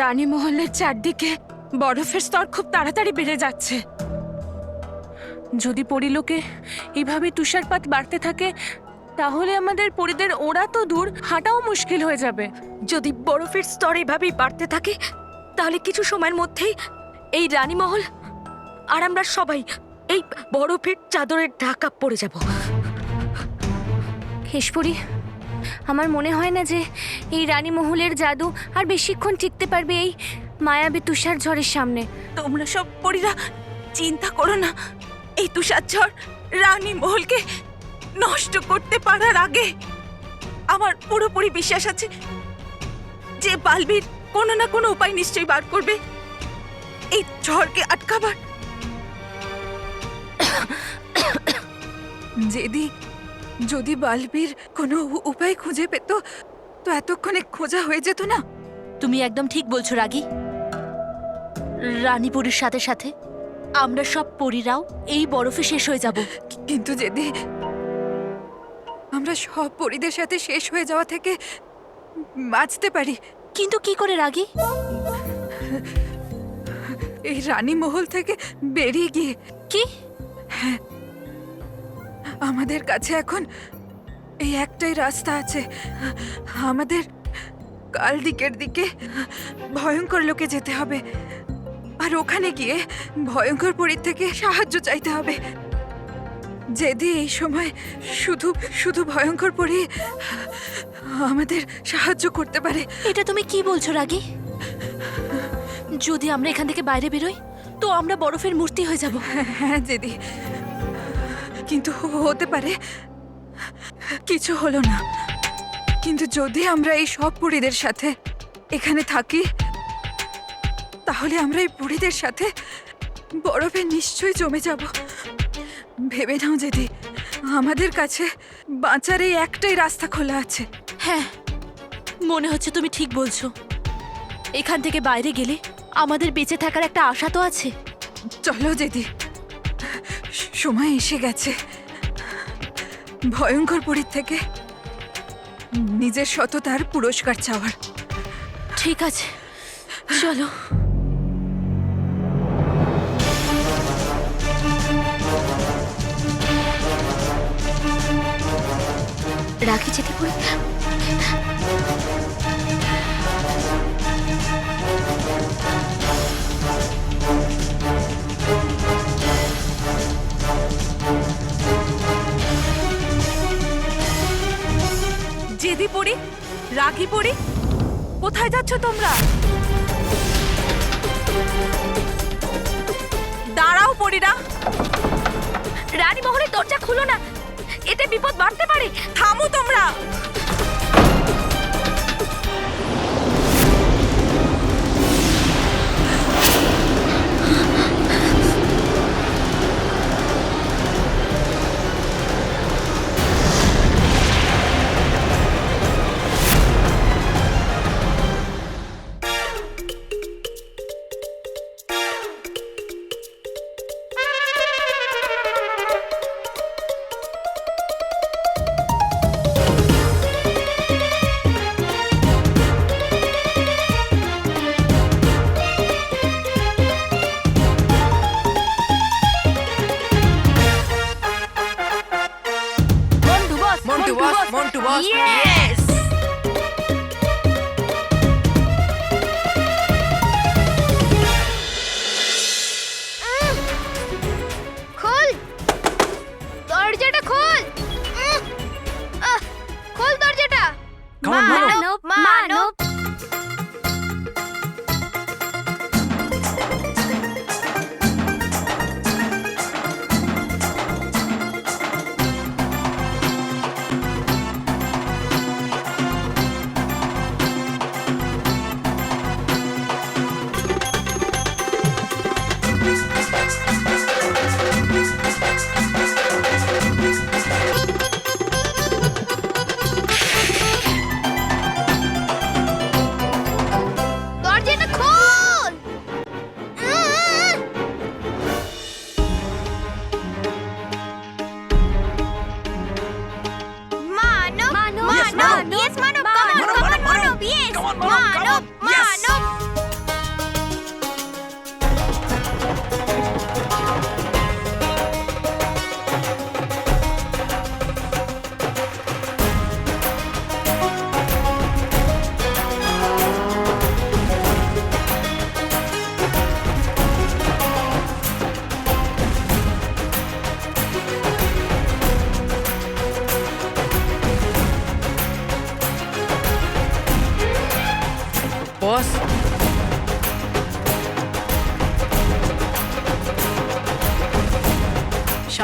রানী মহলের চারদিকে বরফের স্তর খুব তাড়াতাড়ি বেড়ে যাচ্ছে। যদি পরিলোকে এইভাবে তুষারপাত বাড়তে থাকে তাহলে আমাদের পরিদের ওড়া তো দূর, হাঁটাও মুশকিল হয়ে যাবে। যদি বরফের স্তর এভাবেই বাড়তে থাকে তাহলে কিছু সময়ের মধ্যেই এই রানীমহল আর আমরা সবাই এই বরফের চাদরের ঢাকা পড়ে যাব। হেশপুরি, আমার মনে হয় না যে এই রানী মহলের জাদু আর বেশিক্ষণ টিকতে পারবে এই মায়াবী তুষার ঝড়ের সামনে। তোমরা সব পরীরা চিন্তা করো না, এই তুষার ঝড় রানী মহলকে নষ্ট করতে পারার আগে আমার পুরোপুরি বিশ্বাস আছে যে বালবীর কোনো না কোনো উপায় নিশ্চয়ই বার করবে এই ঝড়কে আটকাবার। যদি বালবীর কোনো উপায় খুঁজে পেত তো এতক্ষণে খোঁজা হয়ে যেত না। তুমি একদম ঠিক বলছো রাগী। রানীপুরীর সাথে সাথে আমরা সব পরীরাও এই বরফে শেষ হয়ে যাব। কিন্তু যদি আমরা সব পরীদের সাথে শেষ হয়ে যাওয়া থেকে বাঁচতে পারি। কিন্তু কি করে রাগী? এই রানী মহল থেকে বেরিয়ে গিয়ে। কি? হ্যাঁ, আমাদের কাছে এখন এই একটাই রাস্তা আছে। আমাদের কাল দিকের দিকে ভয়ঙ্কর লোকে যেতে হবে আর ওখানে গিয়ে ভয়ঙ্কর পরীর থেকে সাহায্য চাইতে হবে। যদি এই সময় শুধু শুধু ভয়ঙ্কর পরী আমাদের সাহায্য করতে পারে। এটা তুমি কি বলছো রাগী? যদি আমরা এখান থেকে বাইরে বেরোই তো আমরা বরফের মূর্তি হয়ে যাব। হ্যাঁ দিদি, কিন্তু হতে পারে কিছু হলো না। কিন্তু যদি আমরা এই সব পরীদের সাথে এখানে থাকি তাহলে আমরা এই পরীদের সাথে বরফে নিশ্চয়ই জমে যাব। ভেবে নাও দিদি, আমাদের কাছে বাঁচার এই একটাই রাস্তা খোলা আছে। হ্যাঁ, মনে হচ্ছে তুমি ঠিক বলছো। এখান থেকে বাইরে গেলে আমাদের বেঁচে থাকার একটা আশা তো আছে। চলো দিদি, সময় এসে গেছে ভয়ঙ্কর পরীর থেকে নিজের সততার পুরস্কার চাওয়ার। ঠিক আছে, চলো। রাখি যেতে পারি। জেদি পড়ি, রাগি পড়ি, কোথায় যাচ্ছ তোমরা? দাঁড়াও পড়িরা। রানী মহলের দরজা খুলো না, এতে বিপদ বাড়তে পারে। থামো তোমরা।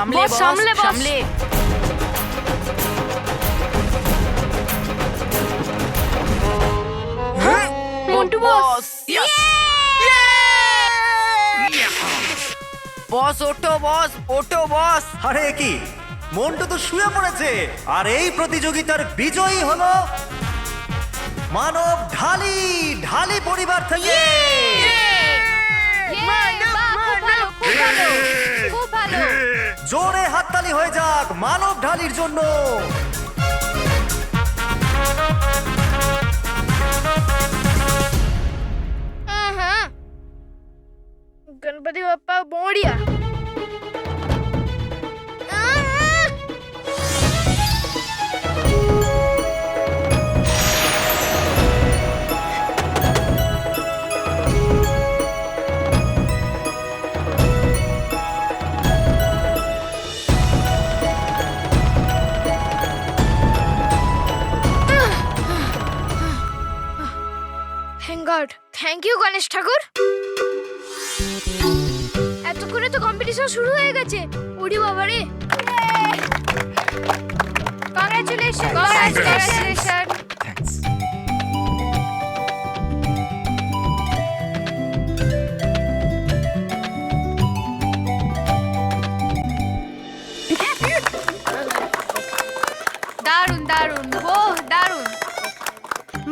সামলে বস, বস, সামলে বস। সামলে। মন্টু বস। Yes! বস ওঠো বস, ওঠো বস। আরে কি মন্টু তো শুয়ে পড়েছে। আর এই প্রতিযোগিতার বিজয়ী হলো মানব ঢালি ঢালি পরিবার থেকে। খুব ভালো। জোরে হাততালি হয়ে যাক মানব ঢালির জন্য। Ganpati Bappa Moriya. Thank God. Thank you, Ganesh ঠাকুর। এতক্ষণে তো কম্পিটিশন শুরু হয়ে গেছে। ওরে বাবা রে। কংগ্রাচুলেশন। কংগ্রাচুলেশন। দারুণ দারুণ, ওহ দারুণ।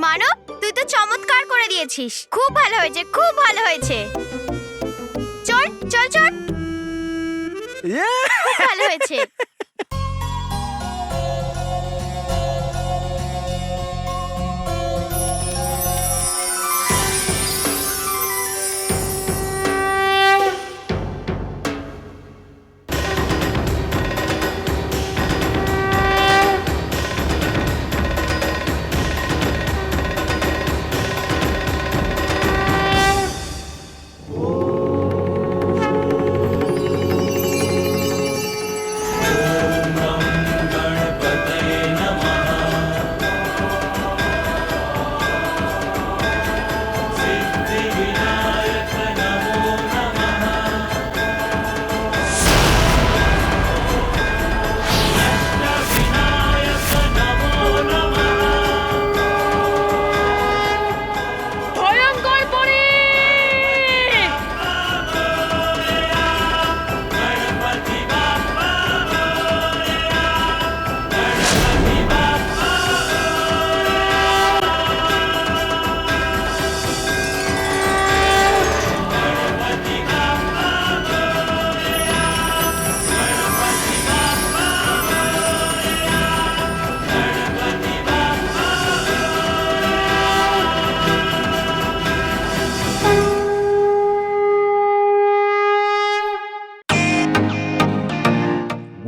মানব, তুই তো চমৎকার করে দিয়েছিস। খুব ভালো হয়েছে, খুব ভালো হয়েছে। চল চল চল, খুব ভালো হয়েছে।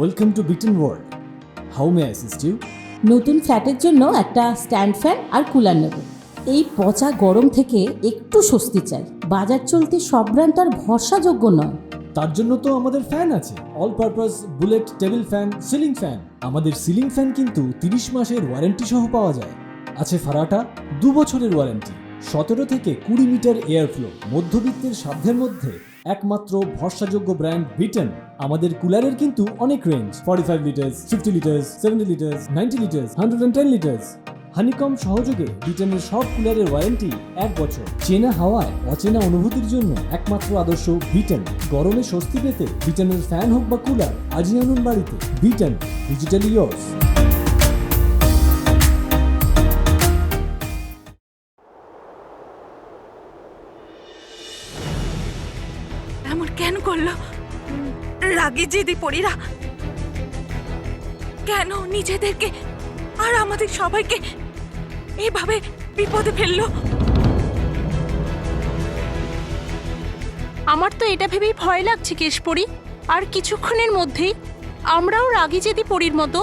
Welcome to Beaten World. How may I assist you? নতুন ফ্ল্যাটের জন্য একটা স্ট্যান্ড ফ্যান আর কুলার নেব। এই পচা গরম থেকে একটু স্বস্তি চাই। বাজার চলতে সব ব্র্যান্ড তো আর ভরসাযোগ্য নয়। তার জন্য তো আমাদের ফ্যান আছে, all purpose bullet table fan, ceiling fan. আমাদের সিলিং ফ্যান কিন্তু 30 মাসের ওয়ারেন্টি সহ পাওয়া যায়। আছে ফারাটা 2 বছরের ওয়ারেন্টি, 17 থেকে 20 মিটার এয়ার ফ্লো, মধ্যবিত্তের সাধ্যের মধ্যে একমাত্র ভরসাযোগ্য ব্র্যান্ড বিটেন। আমাদের কুলারের কিন্তু অনেক range, 45 litres, 50 litres, 70 litres, 90 litres, 110 litres. Honeycomb সহযোগে বিটেনের সব কুলারের ওয়ারেন্টি 1 বছর। চেনা হাওয়ায় অচেনা অনুভূতির জন্য একমাত্র আদর্শ বিটেন। গরমে স্বস্তি পেতে বিটেনের ফ্যান হোক বা কুলার আজই আনুন বাড়িতে। Beaten, digitally years. এমন কেন করলো রাগী জিদি পরীরা? কেন নিজেদেরকে আর আমাদের সবাইকে এভাবে বিপদে ফেললো? আমার তো এটা ভেবেই ভয় লাগছে কেশপরি। আর কিছুক্ষণের মধ্যেই আমরাও রাগী জেদি পরীর মতো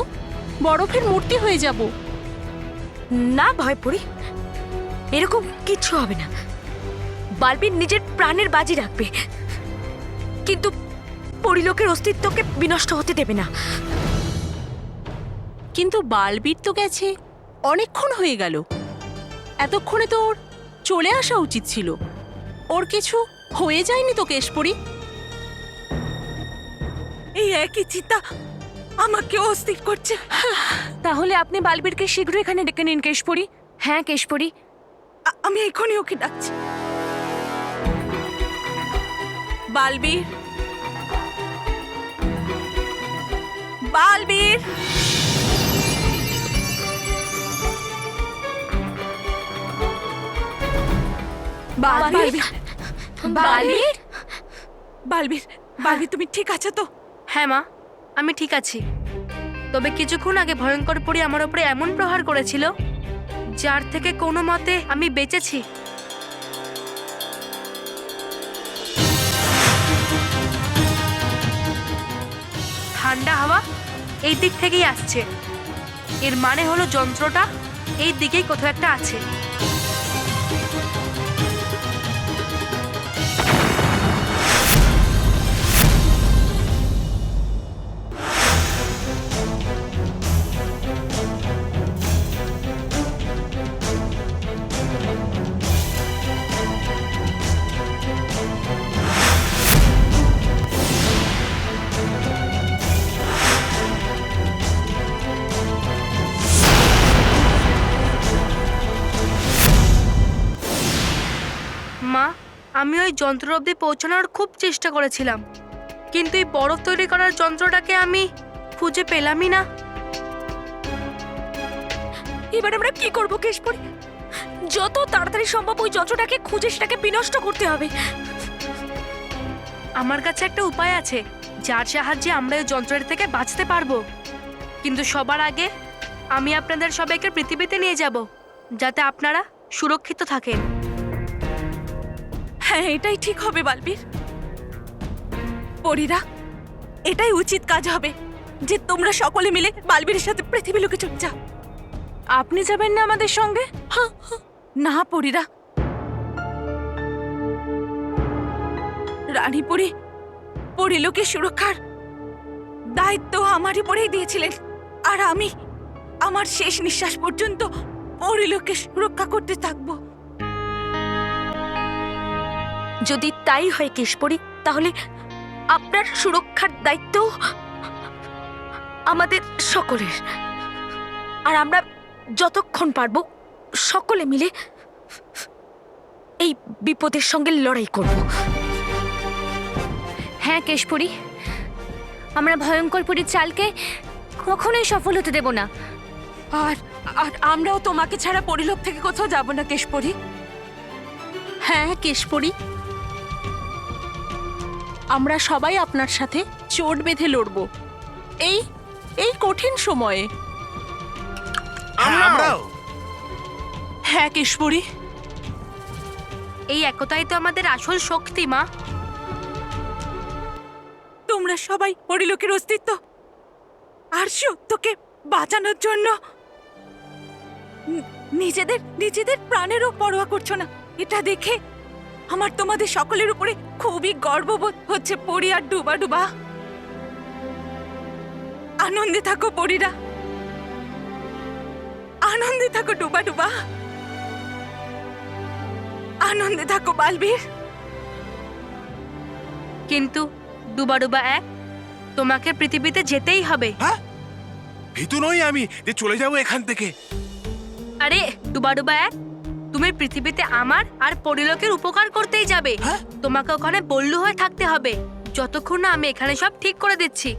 বরফের মূর্তি হয়ে যাব। না ভয় পড়ি, এরকম কিছু হবে না। বালবির নিজের প্রাণের বাজি রাখবে, কিন্তু পরিলোকের অস্তিত্বকে বিনষ্ট হতে দেবে না। কিন্তু বালবির তো গেছে, অনেকক্ষণ হয়ে গেল। এতক্ষণে তো ওর চলে আসা উচিত ছিল। ওর কিছু হয়ে যায়নি তো কেশপরি? এই একই চিন্তা আমাকে অস্থির করছে। তাহলে আপনি বালবীরকে শীঘ্র এখানে ডেকে নিন কেশপুরী। হ্যাঁ কেশপুরী, আমি এখনই ওকে ডাকছি। বালবীর, বালবীর, বালবীর, বালবীর বালবীর, বালবীর, তুমি ঠিক আছো তো? হ্যাঁ মা, আমি ঠিক আছি। তবে কিছুক্ষণ আগে ভয়ঙ্কর পরী আমার উপরে এমন প্রহার করেছিল যার থেকে কোনো মতে আমি বেঁচেছি। ঠান্ডা হাওয়া এই দিক থেকেই আসছে, এর মানে হলো যন্ত্রটা এই দিকেই কোথাও একটা আছে। মা, আমি ওই যন্ত্র অবধি পৌঁছানোর খুব চেষ্টা করেছিলাম, কিন্তু এই বরফ তৈরি করার যন্ত্রটাকে আমি খুঁজে পেলামই না। এবার আমরা কি করবো কেশপুরী? যত তাড়াতাড়ি সম্ভব ওই যন্ত্রটাকে খুঁজে সেটাকে বিনষ্ট করতে হবে। আমার কাছে একটা উপায় আছে যার সাহায্যে আমরা ওই যন্ত্রের থেকে বাঁচতে পারবো, কিন্তু সবার আগে আমি আপনাদের সবাইকে পৃথিবীতে নিয়ে যাব যাতে আপনারা সুরক্ষিত থাকেন। হ্যাঁ, এটাই ঠিক হবে বালবীর। পরীরা, এটাই উচিত কাজ হবে যে তোমরা সকলে মিলে বালবীরের সাথে পৃথিবী লোকে চলে যাও। আপনি যাবেন না আমাদের সঙ্গে? না পরীরা, রানীপুরী পরিলোকের সুরক্ষার দায়িত্ব আমার উপরেই দিয়েছিলেন, আর আমি আমার শেষ নিঃশ্বাস পর্যন্ত পরিলোকে সুরক্ষা করতে থাকবো। যদি তাই হয় কেশপুরী, তাহলে আপনার সুরক্ষার দায়িত্ব আমাদের সকলের, আর আমরা যতক্ষণ পারবো সকলে মিলে এই বিপদের সঙ্গে লড়াই করব। হ্যাঁ কেশপুরী, আমরা ভয়ঙ্কর পরীর চালকে কখনোই সফল হতে দেব না। আর আর আমরাও তোমাকে ছাড়া পরিলোক থেকে কোথাও যাব না কেশপুরী। হ্যাঁ কেশপুরী, আমরা সবাই আপনার সাথে জোট বেঁধে লড়ব এই এই কঠিন সময়ে। আমরাও। হ্যাঁ কেশপুরী, এই একতাই তো আমাদের আসল শক্তি মা। তোমরা সবাই পরিলোকের অস্তিত্ব আর সত্যকে বাঁচানোর জন্য নিজেদের নিজেদের প্রাণেরও পরোয়া করছো না। এটা দেখে আমার তোমাদের সকলের উপরে খুবই গর্ববোধ হচ্ছে পরি আর ডুবা ডুবা। আনন্দে থাকো পরিরা, আনন্দে থাকো ডুবা ডুবা, আনন্দে থাকো বালবীর। কিন্তু ডুবা ডুবা এক, তোমাকে পৃথিবীতে যেতেই হবে। হ্যাঁ, ভীতু নই আমি যে চলে যাবো এখান থেকে। আরে ডুবা ডুবা এক, তুমি পৃথিবীতে আমার আর পরিলোকের উপকার করতেই যাবে। তোমাকে ওখানে বল্লু হয়ে থাকতে হবে যতক্ষণ না আমি এখানে সব ঠিক করে দিচ্ছি।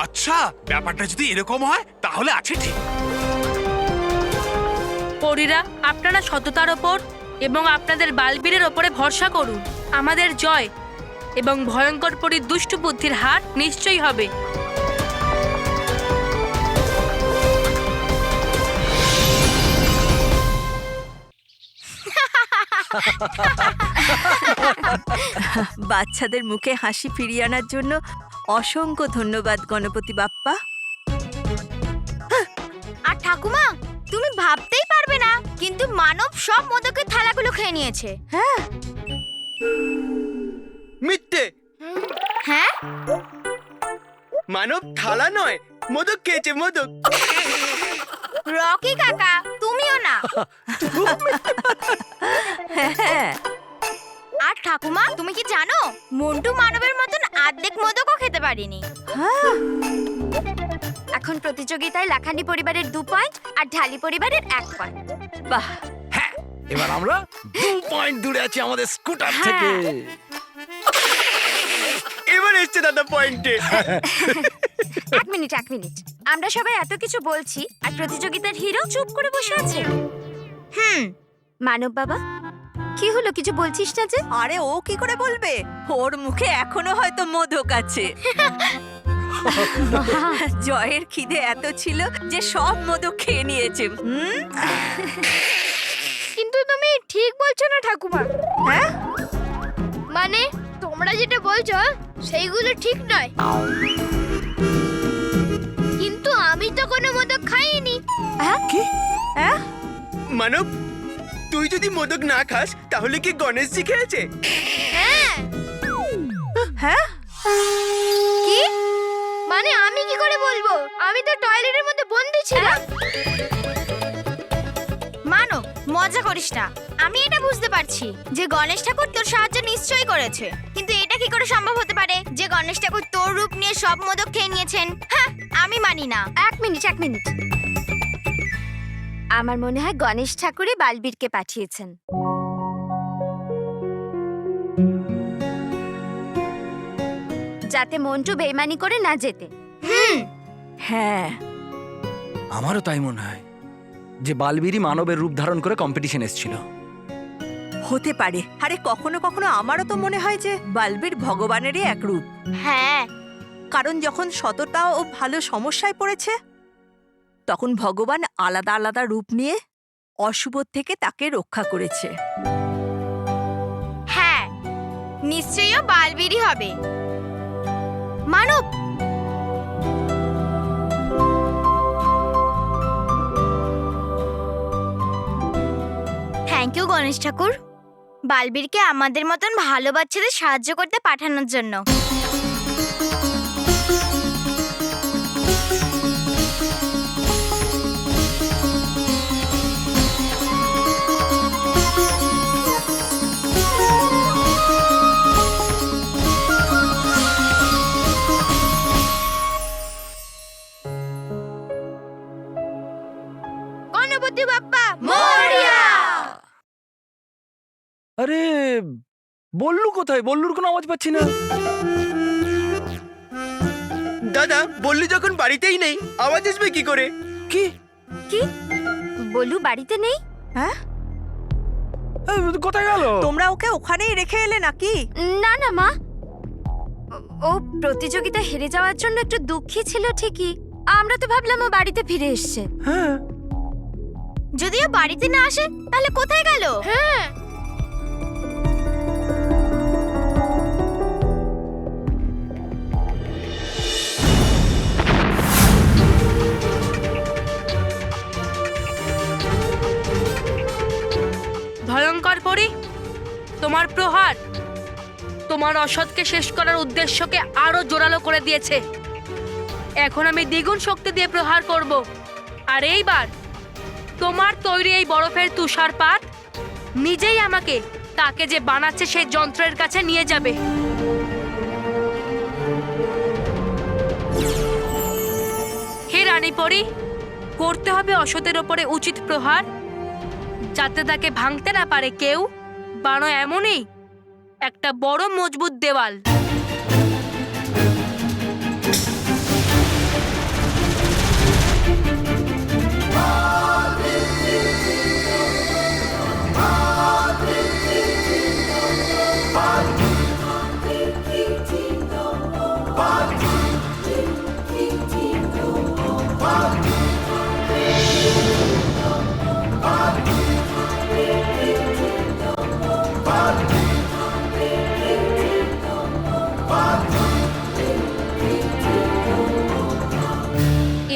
আচ্ছা, ব্যাপারটা যদি এরকম হয় তাহলে আছে ঠিক। পরীরা, আপনারা সততার ওপর এবং আপনাদের বালবীরের ওপরে ভরসা করুন। আমাদের জয় এবং ভয়ঙ্কর পরীর দুষ্টু বুদ্ধির হার নিশ্চয়ই হবে। বাচ্চাদের মুখে হাসি ফিরিয়ে আনার জন্য অসংখ্য ধন্যবাদ গণপতি বাপ্পা। আর ঠাকুমা, তুমি ভাবতেই পারবে না, কিন্তু মানব সব মোদকের থালাগুলো খেয়ে নিয়েছে। মিথ্যে। হ্যাঁ, মানব থালা নয়, মোদক খেয়েছে, মোদক। রকি কাকা তুমিও না। হ্যাঁ, আর ঠাকুমা, তুমি কি জানো মন্টু মানবের মতন অর্ধেক মোদকও খেতে পারেনি। এখন প্রতিযোগিতায় লাখানি পরিবারের 2 পয়েন্ট আর ঢালি পরিবারের 1 পয়েন্ট। বাহ, হ্যাঁ, এবার আমরা 2 পয়েন্ট দূরে আছি আমাদের স্কুটার হ্যাঁ। থেকে। এবার এসছে দাদা পয়েন্টে। 1 মিনিট, 1 মিনিট। আমরা সবাই এত কিছু বলছি আর প্রতিযোগিতার হিরো চুপ করে বসে আছে। মানব বাবা, কি হলো, কিছু বলছিস না যে? আরে ও কি করে বলবে? ওর মুখে এখনো হয়তো মোদক আছে। জয়ের খিদে এত ছিল যে সব মোদক খেয়ে নিয়েছে। কিন্তু তুমি ঠিক বলছো না ঠাকুমা। হ্যাঁ, মানে তোমরা যেটা বলছো সেইগুলো ঠিক নয়। কিন্তু আমি তো কোনো মোদক খাইনি। কি? হ্যাঁ? মানব, তুই যদি মোদক না খাস তাহলে কি গণেশজি খেয়েছে? হ্যাঁ। হ্যাঁ? কি? মানে আমি কি করে বলবো? আমি তো টয়লেটের মধ্যে বন্দি ছিলাম। মানব, মজা করিস না। আমি এটা বুঝতে পারছি যে গণেশ ঠাকুর তোর সাহায্য নিশ্চয়ই করেছে, কিন্তু এটা কি করে সম্ভব হতে পারে যে গণেশ ঠাকুর তোর রূপ নিয়ে সব মোদক খেয়ে নিয়েছেন? হ্যাঁ, আমি মানি না। 1 মিনিট, 1 মিনিট। আমার মনে হয় গণেশ ঠাকুরই বালবীরকে পাঠিয়েছেন। যাতে মন্টু বেইমানি করে না যেতে। হ্যাঁ, আমারও তাই মনে হয় যে বালবীরই মানবের রূপ ধারণ করে কম্পিটিশন এসেছিল। হতে পারে। আরে কখনো কখনো আমারও তো মনে হয় যে বালবীর ভগবানেরই এক রূপ। হ্যাঁ, কারণ যখন সততা ও ভালো সমস্যায় পড়েছে তখন ভগবান আলাদা আলাদা রূপ নিয়ে অশুভ থেকে তাকে রক্ষা করেছে। হ্যাঁ, নিশ্চয়ই ও বালবীরই হবে। মানব, থ্যাংক ইউ গণেশ ঠাকুর, বালবীরকে আমাদের মতন ভালো বাচ্চাদের সাহায্য করতে পাঠানোর জন্য। গণপতি বাপ্পা মোরিয়া। আরে বল্লু কোথায়? বল্লুর কোনো আওয়াজ পাচ্ছি না। দাদা, বললি যখন বাড়িতেই নেই, আওয়াজ আসবে কি করে? কি? কি বলু বাড়িতে নেই? হ্যাঁ, কোথায় গেল? তোমরা ওকে ওখানেই রেখে এলে নাকি? না না মা, ও প্রতিযোগিতা হেরে যাওয়ার জন্য একটু দুঃখী ছিল ঠিকই। আমরা তো ভাবলাম ও বাড়িতে ফিরে এসছে। হ্যাঁ, যদিও বাড়িতে না আসে তাহলে কোথায় গেল? হ্যাঁ, ভয়ঙ্কর পরি, তোমার প্রহার তোমার অসৎকে শেষ করার উদ্দেশ্যকে আরো জোরালো করে দিয়েছে। এখন আমি দ্বিগুণ শক্তি দিয়ে প্রহার করব, আর এইবার তোমার তৈরি এই বরফের তুষারপাত নিজেই আমাকে তাকে যে বানাচ্ছে সেই যন্ত্রের কাছে নিয়ে যাবে। হে রানী পরি, করতে হবে অসতের ওপরে উচিত প্রহার, যাতে তাকে ভাঙতে না পারে কেউ। বানো এমনই একটা বড় মজবুত দেওয়াল।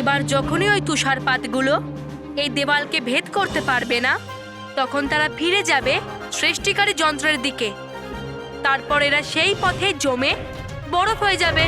এবার যখনই ওই তুষারপাতগুলো এই দেওয়ালকে ভেদ করতে পারবে না, তখন তারা ফিরে যাবে সৃষ্টিকারী যন্ত্রের দিকে। তারপর এরা সেই পথে জমে বরফ হয়ে যাবে।